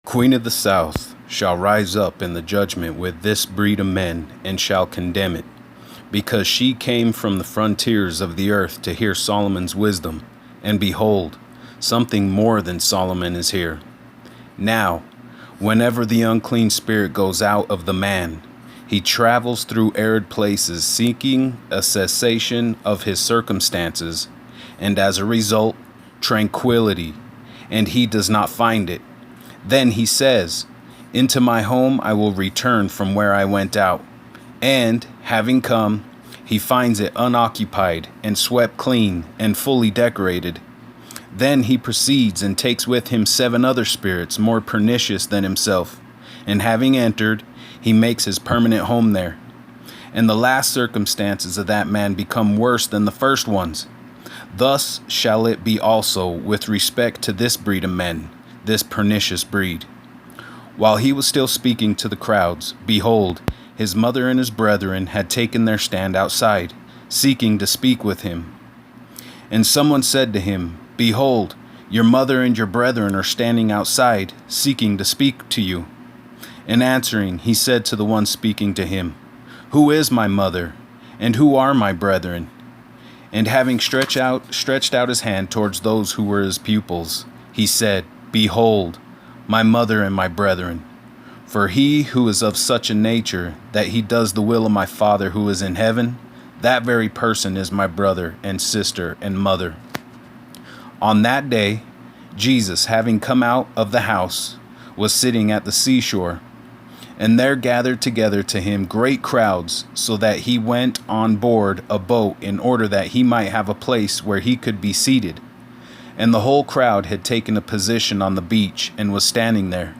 Queen of the South shall rise up in the judgment with this breed of men, and shall condemn it, because she came from the frontiers of the earth to hear Solomon's wisdom, and behold, something more than Solomon is here. Now, whenever the unclean spirit goes out of the man, he travels through arid places seeking a cessation of his circumstances, and as a result, tranquility, and he does not find it. Then he says, "Into my home I will return from where I went out." And, having come, he finds it unoccupied and swept clean and fully decorated. Then he proceeds and takes with him 7 other spirits more pernicious than himself, and having entered, he makes his permanent home there. And the last circumstances of that man become worse than the first ones. Thus shall it be also with respect to this breed of men, this pernicious breed. While he was still speaking to the crowds, behold, his mother and his brethren had taken their stand outside, seeking to speak with him. And someone said to him, "Behold, your mother and your brethren are standing outside, seeking to speak to you." And answering, he said to the one speaking to him, "Who is my mother, and who are my brethren?" And having stretched out his hand towards those who were his pupils, he said, "Behold, my mother and my brethren. For he who is of such a nature that he does the will of my Father who is in heaven, that very person is my brother and sister and mother." On that day, Jesus, having come out of the house, was sitting at the seashore, and there gathered together to him great crowds, so that he went on board a boat in order that he might have a place where he could be seated. And the whole crowd had taken a position on the beach and was standing there.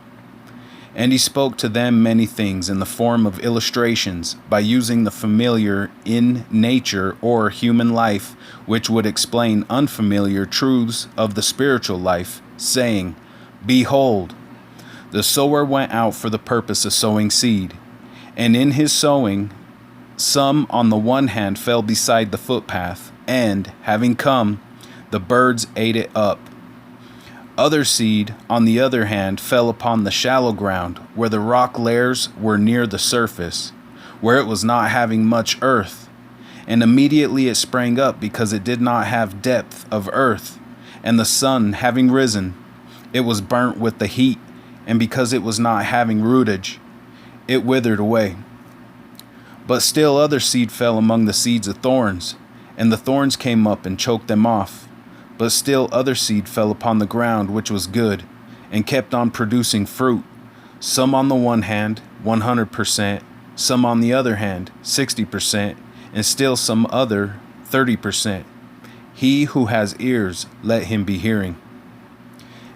And he spoke to them many things in the form of illustrations, by using the familiar in nature or human life, which would explain unfamiliar truths of the spiritual life, saying, "Behold, the sower went out for the purpose of sowing seed. And in his sowing, some on the one hand fell beside the footpath, and, having come, the birds ate it up. Other seed, on the other hand, fell upon the shallow ground, where the rock layers were near the surface, where it was not having much earth. And immediately it sprang up, because it did not have depth of earth. And the sun having risen, it was burnt with the heat, and because it was not having rootage, it withered away. But still other seed fell among the seeds of thorns, and the thorns came up and choked them off. But still other seed fell upon the ground which was good, and kept on producing fruit, some on the one hand 100%, some on the other hand 60%, and still some other 30%. He who has ears, let him be hearing.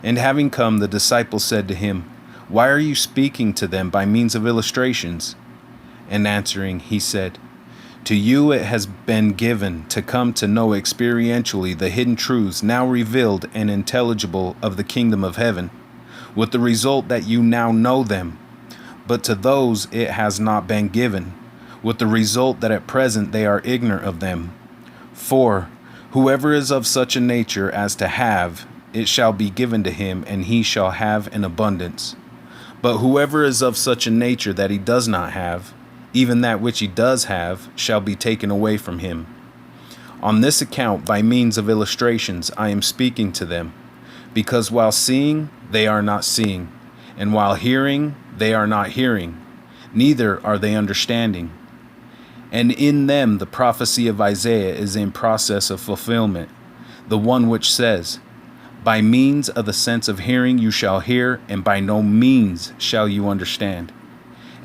And having come, the disciples said to him, "Why are you speaking to them by means of illustrations?" And answering, he said, "To you it has been given to come to know experientially the hidden truths now revealed and intelligible of the kingdom of heaven, with the result that you now know them. But to those it has not been given, with the result that at present they are ignorant of them. For whoever is of such a nature as to have, it shall be given to him, and he shall have in abundance. But whoever is of such a nature that he does not have, even that which he does have shall be taken away from him. On this account, by means of illustrations, I am speaking to them, because while seeing, they are not seeing, and while hearing, they are not hearing, neither are they understanding. And in them the prophecy of Isaiah is in process of fulfillment, the one which says, 'By means of the sense of hearing you shall hear, and by no means shall you understand.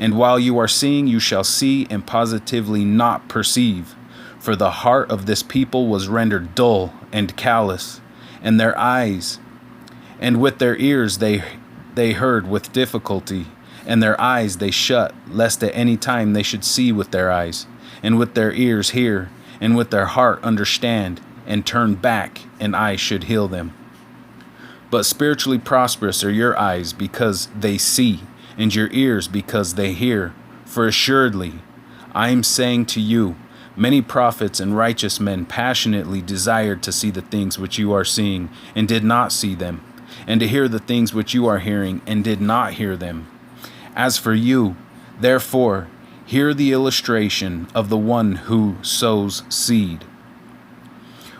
And while you are seeing, you shall see and positively not perceive. For the heart of this people was rendered dull and callous, and their eyes, and with their ears they heard with difficulty, and their eyes they shut, lest at any time they should see with their eyes, and with their ears hear, and with their heart understand, and turn back, and I should heal them.' But spiritually prosperous are your eyes, because they see, and your ears because they hear. For assuredly, I am saying to you, many prophets and righteous men passionately desired to see the things which you are seeing, and did not see them, and to hear the things which you are hearing, and did not hear them. As for you, therefore, hear the illustration of the one who sows seed.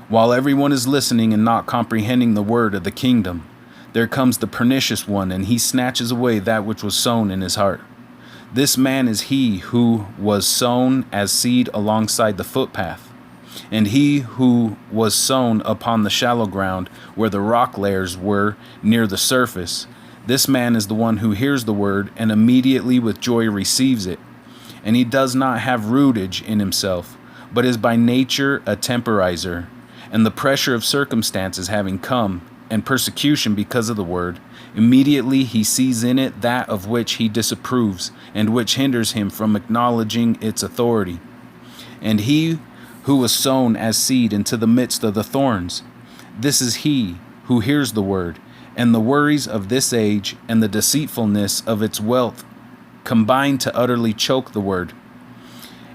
While everyone is listening and not comprehending the word of the kingdom, there comes the pernicious one, and he snatches away that which was sown in his heart. This man is he who was sown as seed alongside the footpath. And he who was sown upon the shallow ground, where the rock layers were near the surface, this man is the one who hears the word and immediately with joy receives it. And he does not have rootage in himself, but is by nature a temporizer. And the pressure of circumstances having come, and persecution because of the word, immediately he sees in it that of which he disapproves, and which hinders him from acknowledging its authority. And he who was sown as seed into the midst of the thorns, this is he who hears the word, and the worries of this age and the deceitfulness of its wealth combine to utterly choke the word,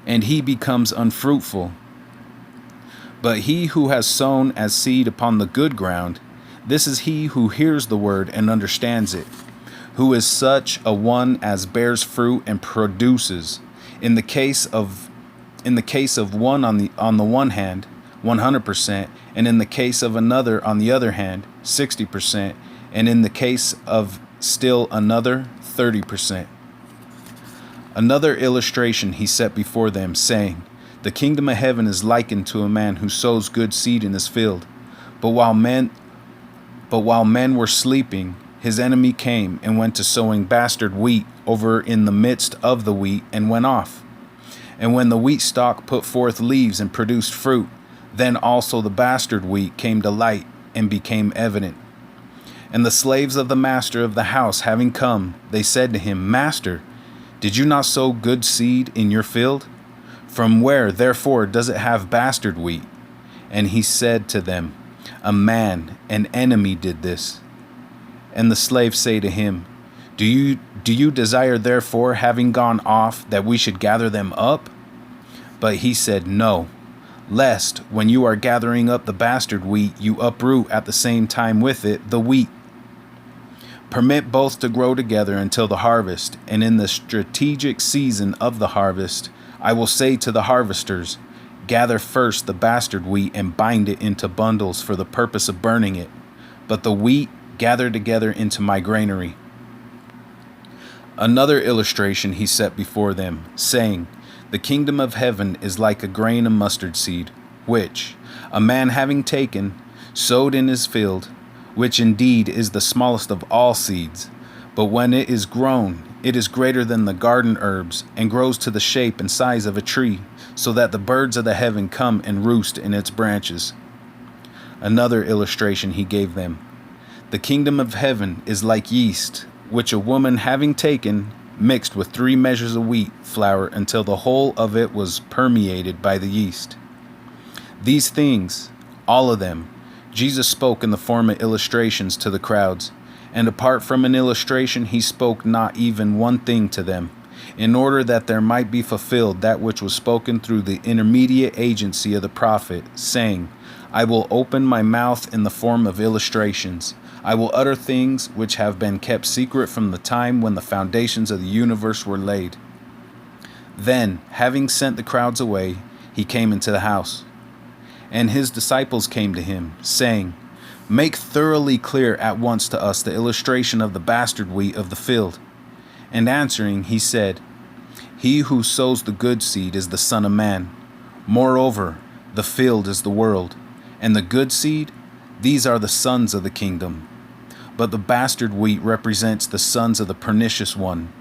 and he becomes unfruitful. But he who has sown as seed upon the good ground, this is he who hears the word and understands it, who is such a one as bears fruit and produces, in the case of one on the one hand, 100%, and in the case of another on the other hand, 60%, and in the case of still another, 30%. Another illustration he set before them, saying, the kingdom of heaven is likened to a man who sows good seed in his field. But while men were sleeping, his enemy came and went to sowing bastard wheat over in the midst of the wheat, and went off. And when the wheat stalk put forth leaves and produced fruit, then also the bastard wheat came to light and became evident. And the slaves of the master of the house having come, they said to him, Master, did you not sow good seed in your field? From where, therefore, does it have bastard wheat? And he said to them, a man, an enemy, did this. And the slaves say to him, Do you desire, therefore, having gone off, that we should gather them up? But he said, No, lest, when you are gathering up the bastard wheat, you uproot at the same time with it the wheat. Permit both to grow together until the harvest, and in the strategic season of the harvest, I will say to the harvesters, gather first the bastard wheat and bind it into bundles for the purpose of burning it, but the wheat gather together into my granary. Another illustration he set before them, saying, the kingdom of heaven is like a grain of mustard seed, which, a man having taken, sowed in his field, which indeed is the smallest of all seeds, but when it is grown, it is greater than the garden herbs, and grows to the shape and size of a tree, so that the birds of the heaven come and roost in its branches. Another illustration he gave them. The kingdom of heaven is like yeast, which a woman having taken, mixed with 3 measures of wheat flour until the whole of it was permeated by the yeast. These things, all of them, Jesus spoke in the form of illustrations to the crowds, and apart from an illustration he spoke not even one thing to them, in order that there might be fulfilled that which was spoken through the intermediate agency of the prophet, saying, I will open my mouth in the form of illustrations. I will utter things which have been kept secret from the time when the foundations of the universe were laid. Then, having sent the crowds away, he came into the house. And his disciples came to him, saying, Make thoroughly clear at once to us the illustration of the bastard wheat of the field. And answering, he said, He who sows the good seed is the Son of Man. Moreover, the field is the world, and the good seed, these are the sons of the kingdom. But the bastard wheat represents the sons of the pernicious one,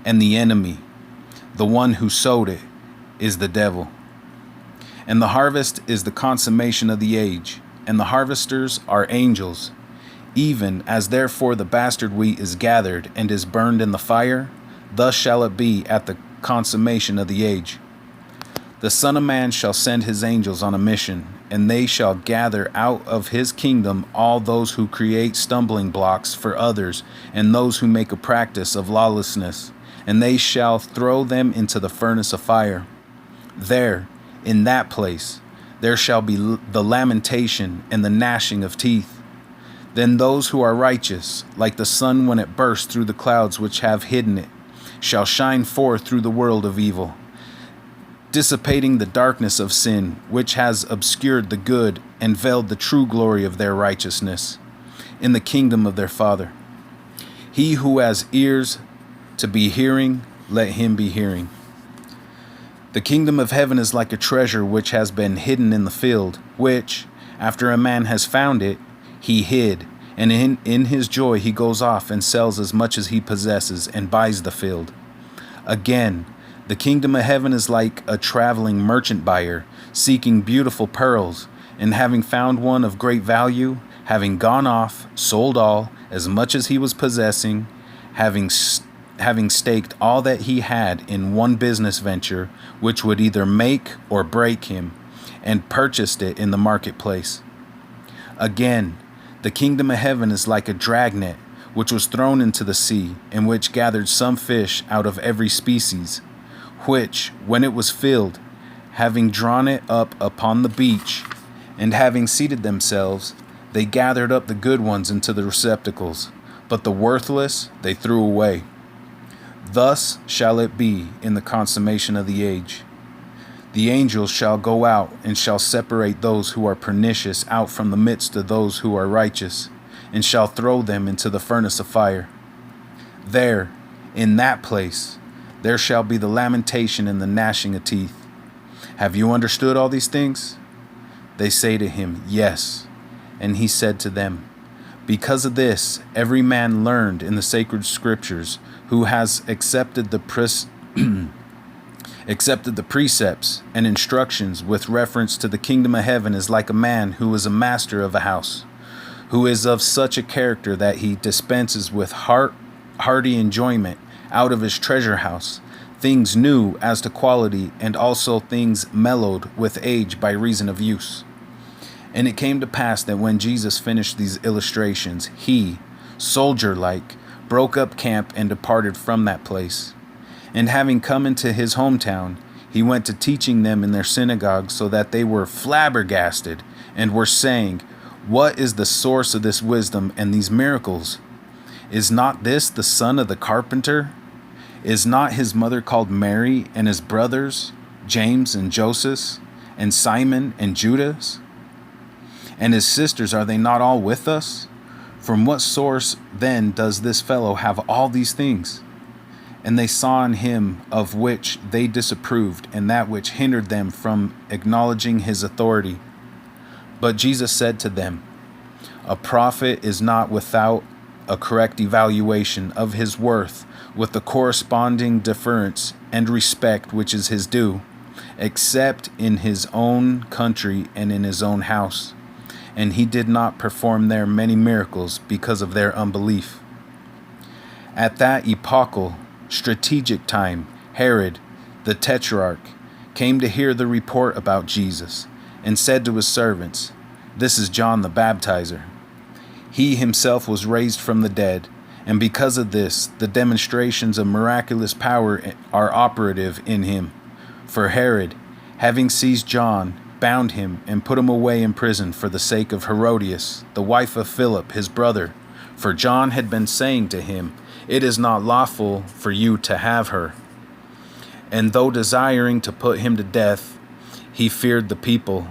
and the enemy, the one who sowed it, is the devil. And the harvest is the consummation of the age, and the harvesters are angels. Even as therefore the bastard wheat is gathered and is burned in the fire, thus shall it be at the consummation of the age. The Son of Man shall send his angels on a mission, and they shall gather out of his kingdom all those who create stumbling blocks for others, and those who make a practice of lawlessness, and they shall throw them into the furnace of fire. There, in that place, there shall be the lamentation and the gnashing of teeth. Then those who are righteous, like the sun when it bursts through the clouds which have hidden it, shall shine forth through the world of evil, dissipating the darkness of sin, which has obscured the good and veiled the true glory of their righteousness in the kingdom of their Father. He who has ears to be hearing, let him be hearing. The kingdom of heaven is like a treasure which has been hidden in the field, which, after a man has found it, he hid, and in his joy he goes off and sells as much as he possesses and buys the field. Again, the kingdom of heaven is like a traveling merchant buyer seeking beautiful pearls, and having found one of great value, having gone off, sold all, as much as he was possessing, having staked all that he had in one business venture, which would either make or break him, and purchased it in the marketplace. Again, the kingdom of heaven is like a dragnet, which was thrown into the sea, and which gathered some fish out of every species, which, when it was filled, having drawn it up upon the beach, and having seated themselves, they gathered up the good ones into the receptacles, but the worthless they threw away. Thus shall it be in the consummation of the age. The angels shall go out and shall separate those who are pernicious out from the midst of those who are righteous, and shall throw them into the furnace of fire. There, in that place, there shall be the lamentation and the gnashing of teeth. Have you understood all these things? They say to him, Yes. And he said to them, Because of this, every man learned in the sacred scriptures who has accepted the precepts and instructions with reference to the kingdom of heaven is like a man who is a master of a house, who is of such a character that he dispenses with hearty enjoyment out of his treasure house things new as to quality, and also things mellowed with age by reason of use. And it came to pass that when Jesus finished these illustrations, he, soldier-like, broke up camp and departed from that place. And having come into his hometown, he went to teaching them in their synagogue, so that they were flabbergasted and were saying, What is the source of this wisdom and these miracles? Is not this the son of the carpenter? Is not his mother called Mary, and his brothers, James and Joseph, and Simon and Judas? And his sisters, are they not all with us? From what source then does this fellow have all these things? And they saw in him of which they disapproved, and that which hindered them from acknowledging his authority. But Jesus said to them, A prophet is not without a correct evaluation of his worth, with the corresponding deference and respect which is his due, except in his own country and in his own house. And he did not perform there many miracles because of their unbelief. At that epochal, strategic time, Herod, the tetrarch, came to hear the report about Jesus, and said to his servants, This is John the Baptizer. He himself was raised from the dead, and because of this, the demonstrations of miraculous power are operative in him. For Herod, having seized John, bound him and put him away in prison for the sake of Herodias, the wife of Philip, his brother. For John had been saying to him, It is not lawful for you to have her. And though desiring to put him to death, he feared the people,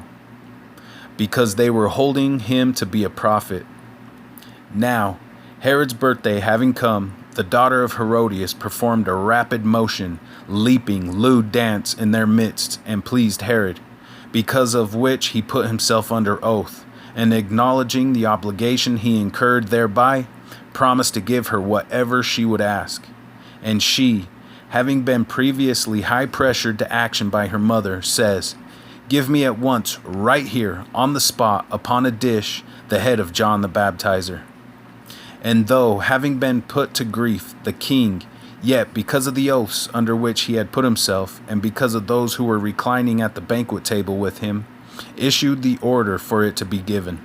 because they were holding him to be a prophet. Now, Herod's birthday having come, the daughter of Herodias performed a rapid motion, leaping, lewd dance in their midst, and pleased Herod, because of which he put himself under oath, and acknowledging the obligation he incurred thereby, promised to give her whatever she would ask. And she, having been previously high-pressured to action by her mother, says, Give me at once, right here, on the spot, upon a dish, the head of John the Baptizer. And though, having been put to grief, the king, yet because of the oaths under which he had put himself, and because of those who were reclining at the banquet table with him, issued the order for it to be given.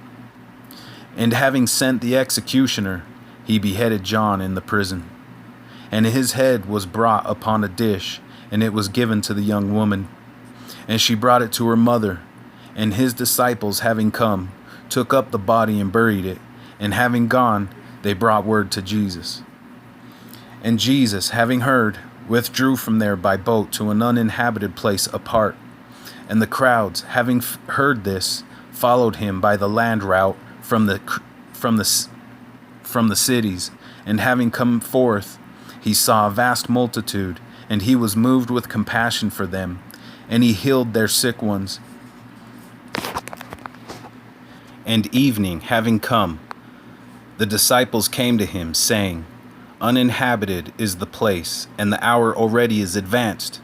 And having sent the executioner, he beheaded John in the prison. And his head was brought upon a dish, and it was given to the young woman. And she brought it to her mother. And his disciples, having come, took up the body and buried it, And having gone, they brought word to Jesus. And Jesus, having heard, withdrew from there by boat to an uninhabited place apart. And the crowds, having heard this, followed him by the land route from the cities. And having come forth, he saw a vast multitude, and he was moved with compassion for them, and he healed their sick ones. And evening having come, the disciples came to him, saying, Uninhabited is the place, and the hour already is advanced.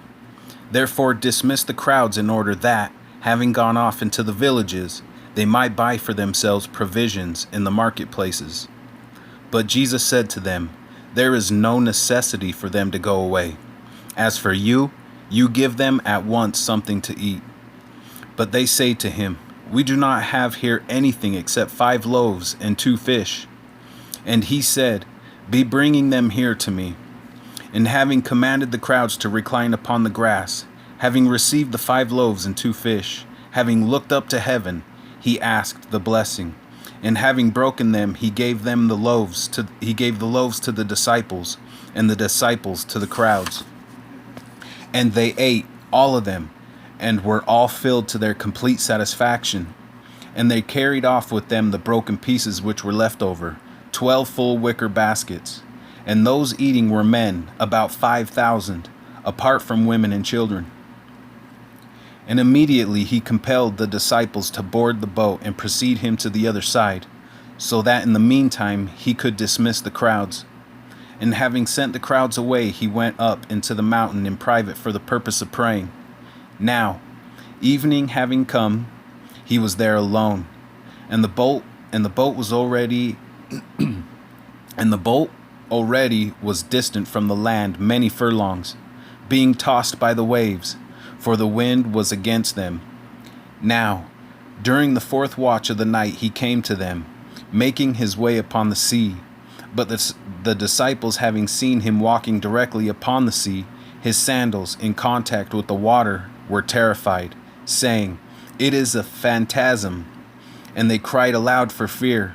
Therefore dismiss the crowds in order that, having gone off into the villages, they might buy for themselves provisions in the marketplaces. But Jesus said to them, There is no necessity for them to go away. As for you, you give them at once something to eat. But they say to him, We do not have here anything except 5 loaves and 2 fish. And he said, Be bringing them here to me. And having commanded the crowds to recline upon the grass, having received the 5 loaves and 2 fish, having looked up to heaven, he asked the blessing. And having broken them, he gave the loaves to the disciples, and the disciples to the crowds. And they ate, all of them, and were all filled to their complete satisfaction. And they carried off with them the broken pieces which were left over, 12 full wicker baskets. And those eating were men, about 5,000, apart from women and children. And immediately he compelled the disciples to board the boat and precede him to the other side, so that in the meantime he could dismiss the crowds. And having sent the crowds away, he went up into the mountain in private for the purpose of praying. Now, evening having come, he was there alone, and the boat was already was distant from the land many furlongs, being tossed by the waves, for the wind was against them. Now, during the 4th watch of the night, he came to them, making his way upon the sea. But the disciples, having seen him walking directly upon the sea, his sandals in contact with the water, were terrified, saying, It is a phantasm. And they cried aloud for fear.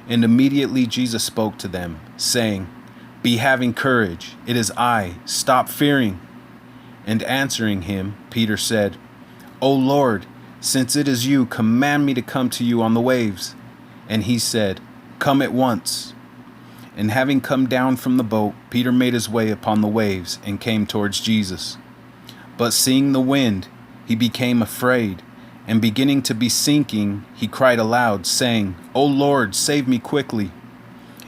And immediately Jesus spoke to them, saying, Be having courage, it is I, stop fearing. And answering him, Peter said, O Lord, since it is you, command me to come to you on the waves. And he said, Come at once. And having come down from the boat, Peter made his way upon the waves and came towards Jesus. But seeing the wind, he became afraid, and beginning to be sinking, he cried aloud, saying, O Lord, save me quickly.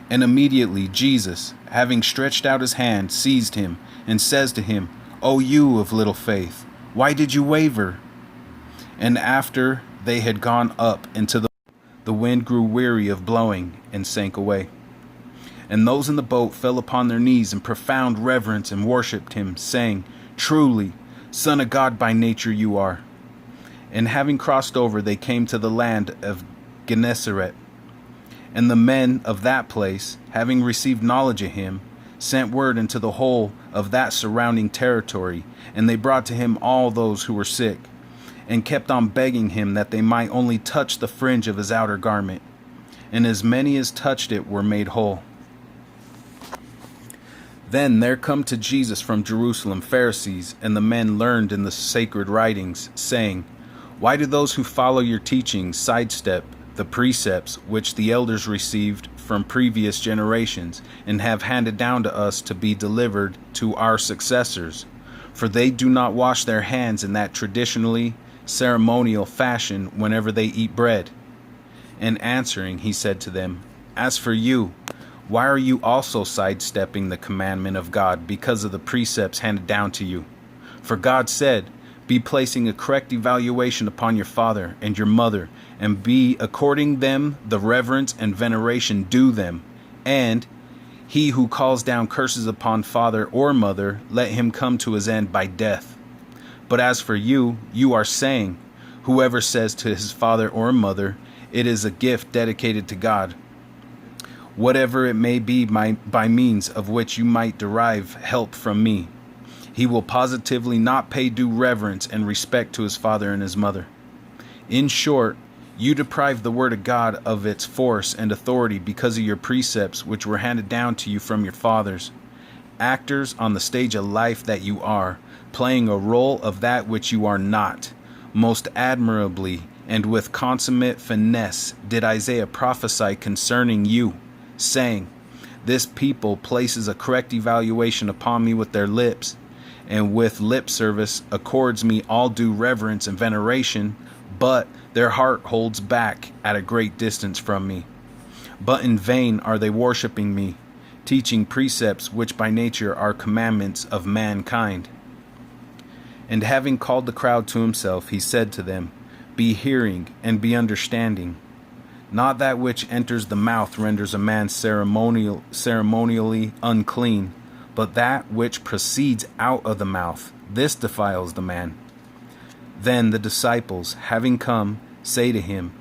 And immediately Jesus, having stretched out his hand, seized him, and says to him, O you of little faith, why did you waver? And after they had gone up into the wind grew weary of blowing and sank away. And those in the boat fell upon their knees in profound reverence and worshipped him, saying, Truly, Son of God by nature you are. And having crossed over, they came to the land of Gennesaret. And the men of that place, having received knowledge of him, sent word into the whole of that surrounding territory, and they brought to him all those who were sick, and kept on begging him that they might only touch the fringe of his outer garment. And as many as touched it were made whole. Then there come to Jesus from Jerusalem Pharisees, and the men learned in the sacred writings, saying, Why do those who follow your teaching sidestep the precepts which the elders received from previous generations and have handed down to us to be delivered to our successors? For they do not wash their hands in that traditionally ceremonial fashion whenever they eat bread. And answering, he said to them, As for you, why are you also sidestepping the commandment of God because of the precepts handed down to you? For God said, Be placing a correct evaluation upon your father and your mother, and be according them the reverence and veneration due them. And he who calls down curses upon father or mother, let him come to his end by death. But as for you, you are saying, Whoever says to his father or mother, It is a gift dedicated to God, whatever it may be by means of which you might derive help from me, he will positively not pay due reverence and respect to his father and his mother. In short, You deprived the word of God of its force and authority because of your precepts, which were handed down to you from your fathers. Actors on the stage of life that you are, playing a role of that which you are not. Most admirably and with consummate finesse did Isaiah prophesy concerning you, saying, This people places a correct evaluation upon me with their lips, and with lip service accords me all due reverence and veneration, but their heart holds back at a great distance from me. But in vain are they worshipping me, teaching precepts which by nature are commandments of mankind. And having called the crowd to himself, he said to them, Be hearing and be understanding. Not that which enters the mouth renders a man ceremonially unclean, but that which proceeds out of the mouth, this defiles the man. Then the disciples, having come, say to him,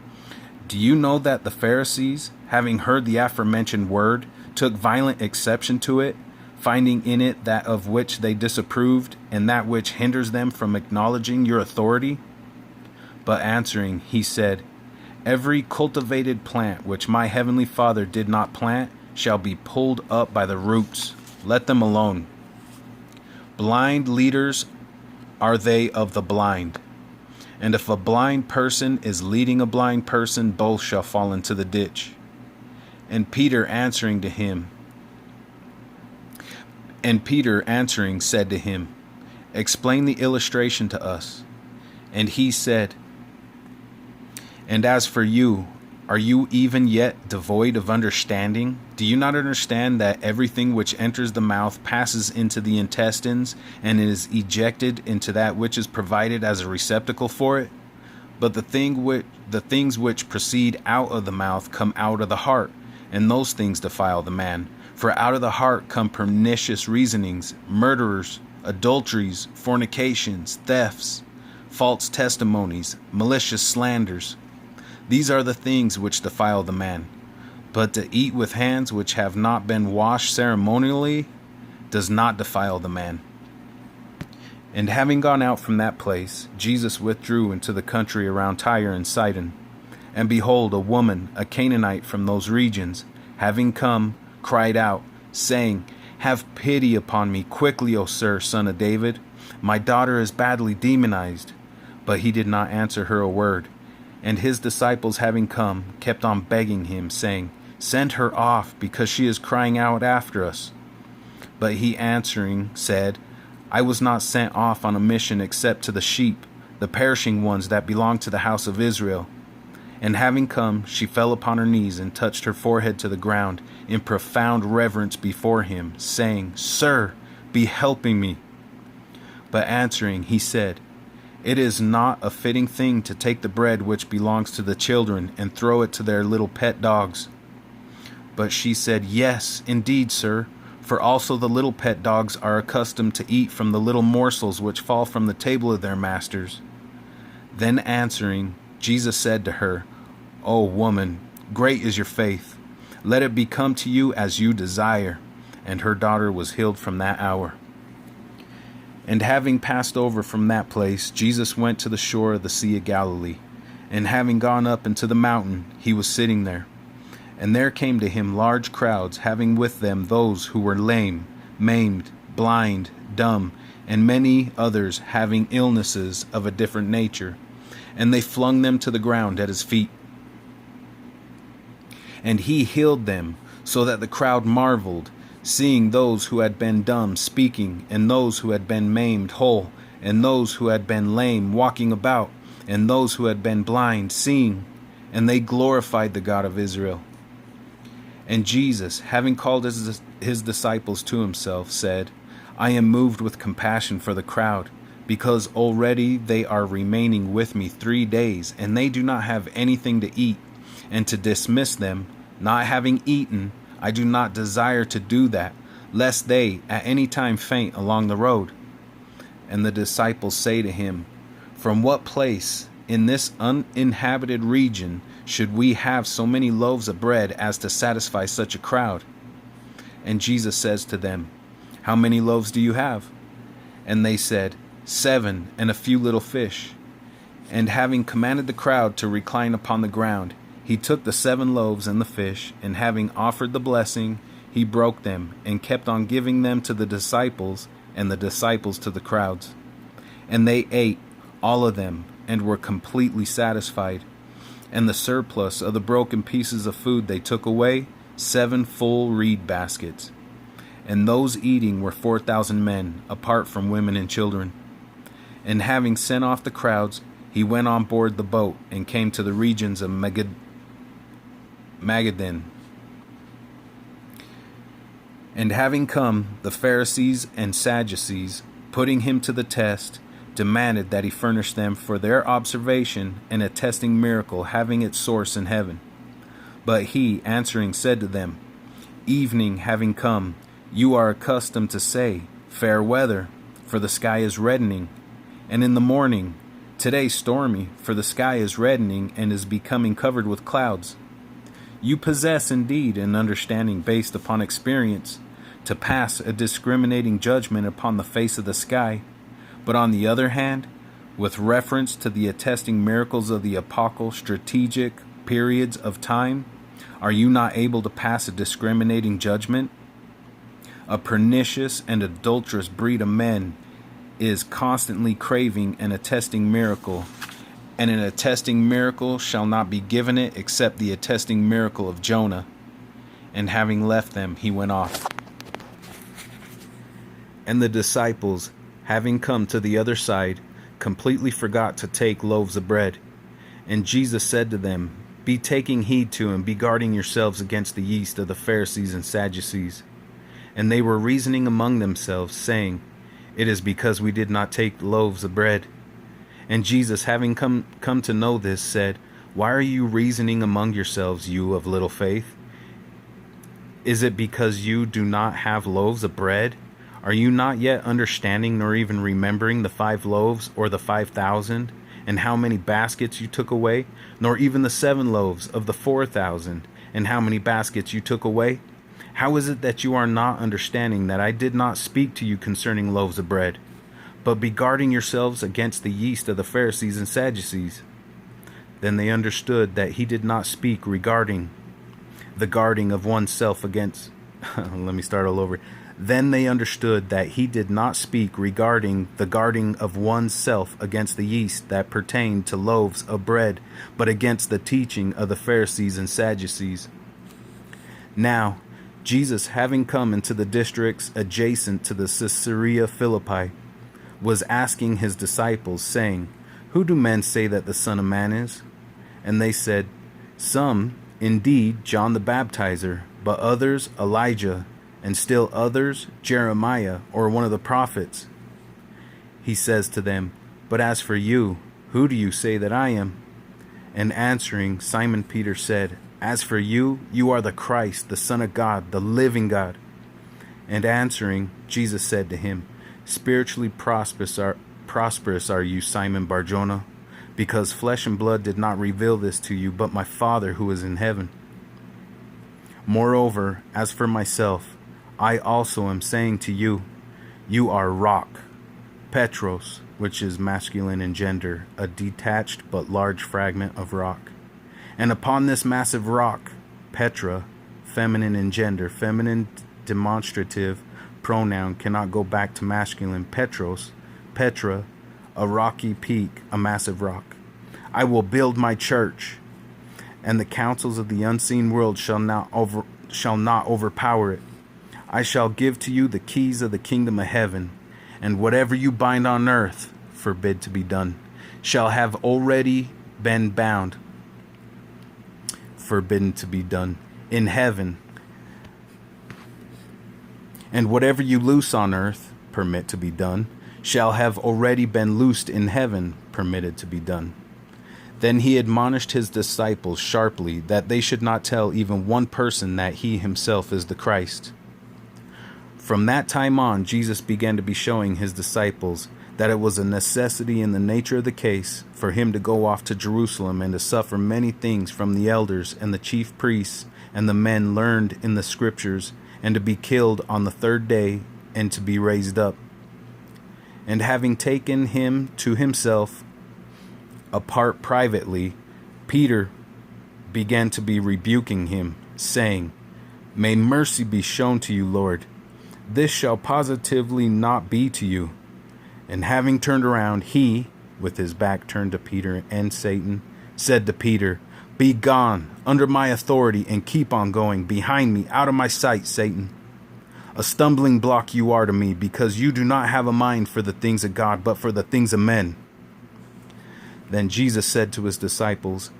Do you know that the Pharisees, having heard the aforementioned word, took violent exception to it, finding in it that of which they disapproved, and that which hinders them from acknowledging your authority? But answering, he said, Every cultivated plant which my heavenly Father did not plant shall be pulled up by the roots. Let them alone. Blind leaders are they of the blind. And if a blind person is leading a blind person, both shall fall into the ditch. And Peter answering said to him, Explain the illustration to us. And he said, And as for you, are you even yet devoid of understanding? Do you not understand that everything which enters the mouth passes into the intestines and is ejected into that which is provided as a receptacle for it? But the things which proceed out of the mouth come out of the heart, and those things defile the man. For out of the heart come pernicious reasonings, murderers, adulteries, fornications, thefts, false testimonies, malicious slanders. These are the things which defile the man. But to eat with hands which have not been washed ceremonially does not defile the man. And having gone out from that place, Jesus withdrew into the country around Tyre and Sidon. And behold, a woman, a Canaanite from those regions, having come, cried out, saying, Have pity upon me quickly, O sir, son of David. My daughter is badly demonized. But he did not answer her a word. And his disciples having come, kept on begging him, saying, Send her off, because she is crying out after us. But he answering said, I was not sent off on a mission except to the sheep, the perishing ones that belong to the house of Israel. And having come, she fell upon her knees and touched her forehead to the ground in profound reverence before him, saying, Sir, be helping me. But answering, he said, It is not a fitting thing to take the bread which belongs to the children and throw it to their little pet dogs. But she said, Yes, indeed, sir, for also the little pet dogs are accustomed to eat from the little morsels which fall from the table of their masters. Then answering, Jesus said to her, O woman, great is your faith. Let it become to you as you desire. And her daughter was healed from that hour. And having passed over from that place, Jesus went to the shore of the Sea of Galilee. And having gone up into the mountain, he was sitting there. And there came to him large crowds, having with them those who were lame, maimed, blind, dumb, and many others having illnesses of a different nature. And they flung them to the ground at his feet. And he healed them, so that the crowd marveled, seeing those who had been dumb speaking, and those who had been maimed whole, and those who had been lame walking about, and those who had been blind seeing. And they glorified the God of Israel. And Jesus, having called his disciples to himself, said, I am moved with compassion for the crowd, because already they are remaining with me 3 days, and they do not have anything to eat. And to dismiss them, not having eaten, I do not desire to do that, lest they at any time faint along the road. And the disciples say to him, From what place in this uninhabited region should we have so many loaves of bread as to satisfy such a crowd? And Jesus says to them, How many loaves do you have? And they said, 7, and a few little fish. And having commanded the crowd to recline upon the ground, he took the 7 loaves and the fish, and having offered the blessing, he broke them, and kept on giving them to the disciples, and the disciples to the crowds. And they ate, all of them, and were completely satisfied. And the surplus of the broken pieces of food they took away, 7 full reed baskets. And those eating were 4,000 men, apart from women and children. And having sent off the crowds, he went on board the boat, and came to the regions of Magadan. And having come, the Pharisees and Sadducees, putting him to the test, demanded that he furnish them for their observation an attesting miracle having its source in heaven. But he, answering, said to them, Evening having come, you are accustomed to say, Fair weather, for the sky is reddening, and in the morning, Today stormy, for the sky is reddening and is becoming covered with clouds. You possess indeed an understanding based upon experience, to pass a discriminating judgment upon the face of the sky, but on the other hand, with reference to the attesting miracles of the epochal strategic periods of time, are you not able to pass a discriminating judgment? A pernicious and adulterous breed of men is constantly craving an attesting miracle, and an attesting miracle shall not be given it except the attesting miracle of Jonah. And having left them, he went off. And the disciples, having come to the other side, completely forgot to take loaves of bread. And Jesus said to them, Be taking heed to and be guarding yourselves against the yeast of the Pharisees and Sadducees. And they were reasoning among themselves, saying, It is because we did not take loaves of bread. And Jesus, having come to know this, said, Why are you reasoning among yourselves, you of little faith? Is it because you do not have loaves of bread? Are you not yet understanding nor even remembering the 5 loaves or the 5,000, and how many baskets you took away? Nor even the 7 loaves of the 4,000, and how many baskets you took away? How is it that you are not understanding that I did not speak to you concerning loaves of bread, but be guarding yourselves against the yeast of the Pharisees and Sadducees? Then they understood that he did not speak regarding the guarding of oneself against... Then they understood that he did not speak regarding the guarding of one's self against the yeast that pertained to loaves of bread, but against the teaching of the Pharisees and Sadducees. Now, Jesus, having come into the districts adjacent to the Caesarea Philippi, was asking his disciples, saying, Who do men say that the Son of Man is? And they said, Some, indeed, John the Baptizer, but others, Elijah, and still others, Jeremiah, or one of the prophets. He says to them, But as for you, who do you say that I am? And answering, Simon Peter said, As for you, you are the Christ, the Son of God, the living God. And answering, Jesus said to him, Spiritually prosperous are you, Simon Bar-Jonah, because flesh and blood did not reveal this to you, but my Father who is in heaven. Moreover, as for myself, I also am saying to you, you are rock, Petros, which is masculine in gender, a detached but large fragment of rock. And upon this massive rock, Petra, feminine in gender, feminine demonstrative pronoun cannot go back to masculine, Petros, Petra, a rocky peak, a massive rock. I will build my church, and the counsels of the unseen world shall not overpower it. I shall give to you the keys of the kingdom of heaven, and whatever you bind on earth, forbid to be done, shall have already been bound, forbidden to be done, in heaven. And whatever you loose on earth, permit to be done, shall have already been loosed in heaven, permitted to be done. Then he admonished his disciples sharply that they should not tell even one person that he himself is the Christ. From that time on, Jesus began to be showing his disciples that it was a necessity in the nature of the case for him to go off to Jerusalem and to suffer many things from the elders and the chief priests and the men learned in the scriptures, and to be killed on the 3rd day and to be raised up. And having taken him to himself, apart privately, Peter began to be rebuking him, saying, "May mercy be shown to you, Lord. This shall positively not be to you." And having turned around, he, with his back turned to Peter and Satan, said to Peter, "Be gone, under my authority, and keep on going. Behind me, out of my sight, Satan. A stumbling block you are to me, because you do not have a mind for the things of God, but for the things of men." Then Jesus said to his disciples,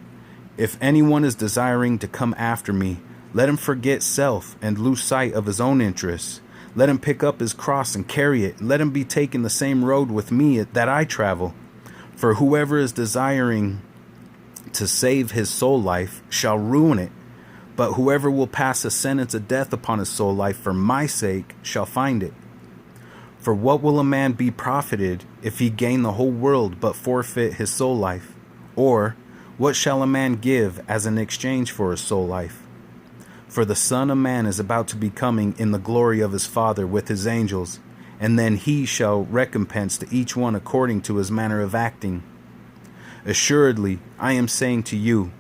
"If anyone is desiring to come after me, let him forget self and lose sight of his own interests. Let him pick up his cross and carry it. Let him be taking the same road with me that I travel. For whoever is desiring to save his soul life shall ruin it. But whoever will pass a sentence of death upon his soul life for my sake shall find it. For what will a man be profited if he gain the whole world but forfeit his soul life? Or what shall a man give as an exchange for his soul life? For the Son of Man is about to be coming in the glory of his Father with his angels, and then he shall recompense to each one according to his manner of acting. Assuredly, I am saying to you,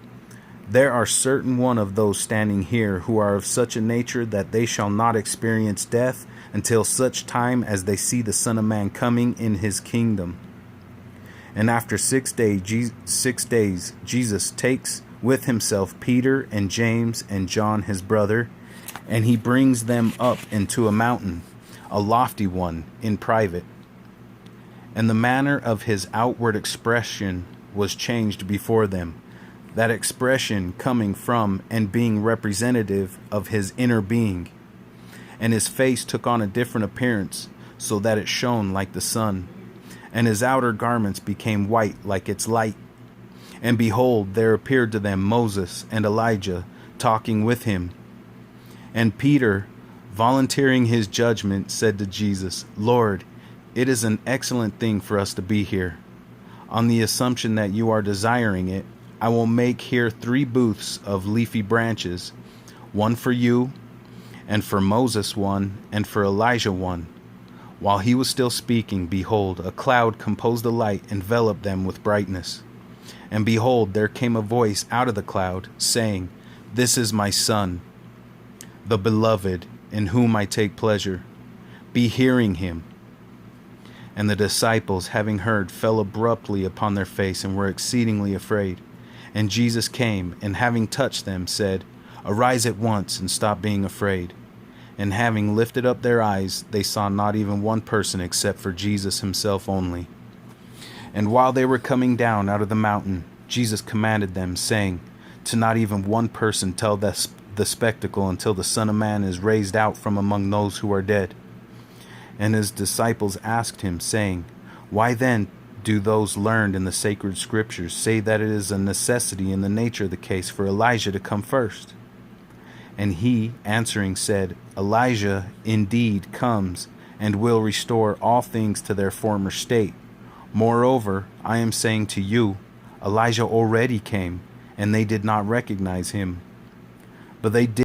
there are certain one of those standing here who are of such a nature that they shall not experience death until such time as they see the Son of Man coming in his kingdom." And after 6 days, Jesus takes with himself Peter and James and John his brother, and he brings them up into a mountain, a lofty one, in private. And the manner of his outward expression was changed before them, that expression coming from and being representative of his inner being. And his face took on a different appearance, so that it shone like the sun, and his outer garments became white like its light. And behold, there appeared to them Moses and Elijah talking with him. And Peter, volunteering his judgment, said to Jesus, "Lord, it is an excellent thing for us to be here. On the assumption that you are desiring it, I will make here 3 booths of leafy branches, one for you, and for Moses one, and for Elijah one." While he was still speaking, behold, a cloud composed of light enveloped them with brightness. And behold, there came a voice out of the cloud, saying, "This is my Son, the beloved, in whom I take pleasure. Be hearing him." And the disciples, having heard, fell abruptly upon their face and were exceedingly afraid. And Jesus came, and having touched them, said, "Arise at once, and stop being afraid." And having lifted up their eyes, they saw not even one person except for Jesus himself only. And while they were coming down out of the mountain, Jesus commanded them, saying, to not even one person tell the spectacle until the Son of Man is raised out from among those who are dead. And his disciples asked him, saying, "Why then do those learned in the sacred scriptures say that it is a necessity in the nature of the case for Elijah to come first?" And he, answering, said, "Elijah indeed comes, and will restore all things to their former state. Moreover, I am saying to you, Elijah already came, and they did not recognize him, but they did